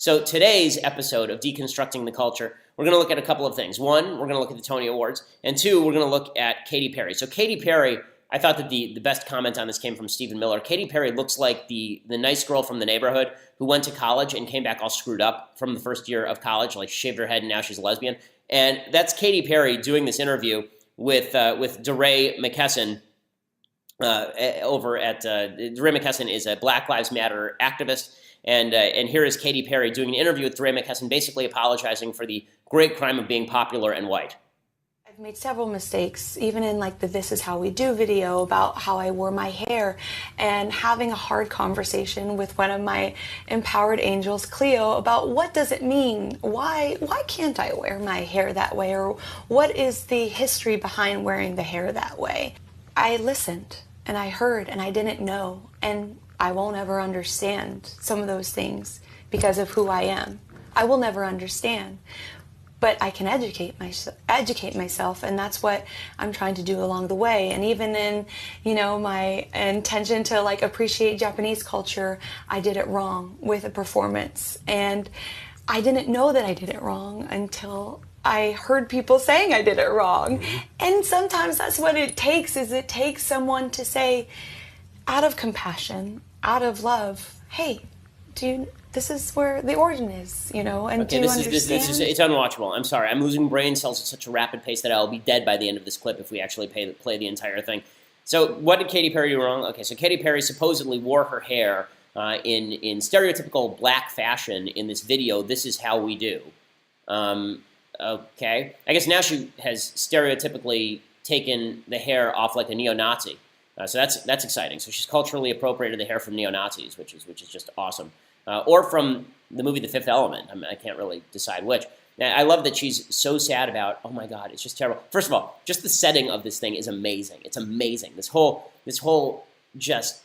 So today's episode of Deconstructing the Culture, we're going to look at a couple of things. One, we're going to look at the Tony Awards, and two, we're going to look at Katy Perry. So Katy Perry, I thought that the best comment on this came from Stephen Miller. Katy Perry looks like the nice girl from the neighborhood who went to college and came back all screwed up from the first year of college, like shaved her head and now she's a lesbian. And that's Katy Perry doing this interview with DeRay McKesson over at DeRay McKesson is a Black Lives Matter activist. And here is Katy Perry doing an interview with DeRay McKesson, basically apologizing for the great crime of being popular and white. I've made several mistakes, even in like the This Is How We Do video about how I wore my hair, and having a hard conversation with one of my empowered angels, Cleo, about what does it mean? Why can't I wear my hair that way? Or what is the history behind wearing the hair that way? I listened and I heard and I didn't know, and I won't ever understand some of those things because of who I am. I will never understand, but I can educate myself, and that's what I'm trying to do along the way. And even in, my intention to like appreciate Japanese culture, I did it wrong with a performance, and I didn't know that I did it wrong until I heard people saying I did it wrong. And sometimes that's what it takes, is it takes someone to say, out of compassion, out of love, hey, this is where the origin is, and okay, do you understand? It's unwatchable. I'm sorry. I'm losing brain cells at such a rapid pace that I'll be dead by the end of this clip if we actually play the entire thing. So what did Katy Perry do wrong? Okay, so Katy Perry supposedly wore her hair in stereotypical black fashion in this video, This Is How We Do. Okay. I guess now she has stereotypically taken the hair off like a neo-Nazi. So that's exciting. So she's culturally appropriated the hair from neo-Nazis, which is just awesome. Or from the movie The Fifth Element. I can't really decide which. Now, I love that she's so sad about, oh my God, it's just terrible. First of all, just the setting of this thing is amazing. It's amazing. This whole just,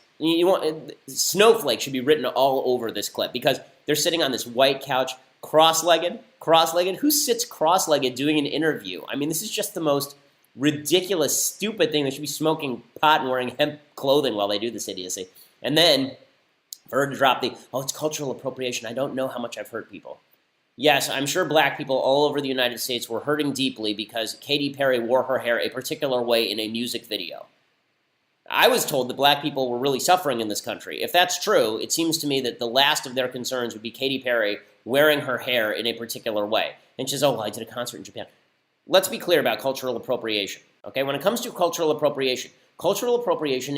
snowflake should be written all over this clip, because they're sitting on this white couch, cross-legged. Who sits cross-legged doing an interview? I mean, this is just the most ridiculous, stupid thing. They should be smoking pot and wearing hemp clothing while they do this idiocy. And then for her to drop it's cultural appropriation. I don't know how much I've hurt people. Yes, I'm sure black people all over the United States were hurting deeply because Katy Perry wore her hair a particular way in a music video. I was told that black people were really suffering in this country. If that's true, it seems to me that the last of their concerns would be Katy Perry wearing her hair in a particular way. And she says, I did a concert in Japan. Let's be clear about cultural appropriation, okay? When it comes to cultural appropriation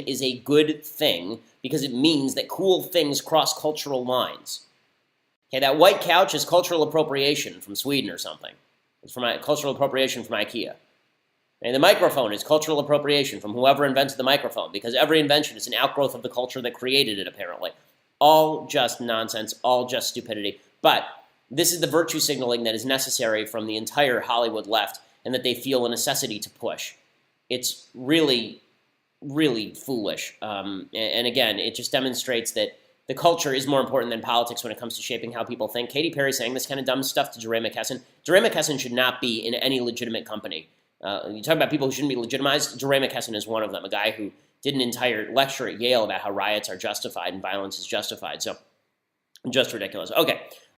is a good thing because it means that cool things cross cultural lines. Okay, that white couch is cultural appropriation from Sweden or something. It's from cultural appropriation from IKEA. And the microphone is cultural appropriation from whoever invented the microphone, because every invention is an outgrowth of the culture that created it, apparently. All just nonsense, all just stupidity. But this is the virtue signaling that is necessary from the entire Hollywood left, and that they feel a necessity to push. It's really, really foolish. And again, it just demonstrates that the culture is more important than politics when it comes to shaping how people think. Katy Perry saying this kind of dumb stuff to DeRay McKesson. DeRay McKesson should not be in any legitimate company. You talk about people who shouldn't be legitimized, DeRay McKesson is one of them, a guy who did an entire lecture at Yale about how riots are justified and violence is justified. So, just ridiculous. Okay,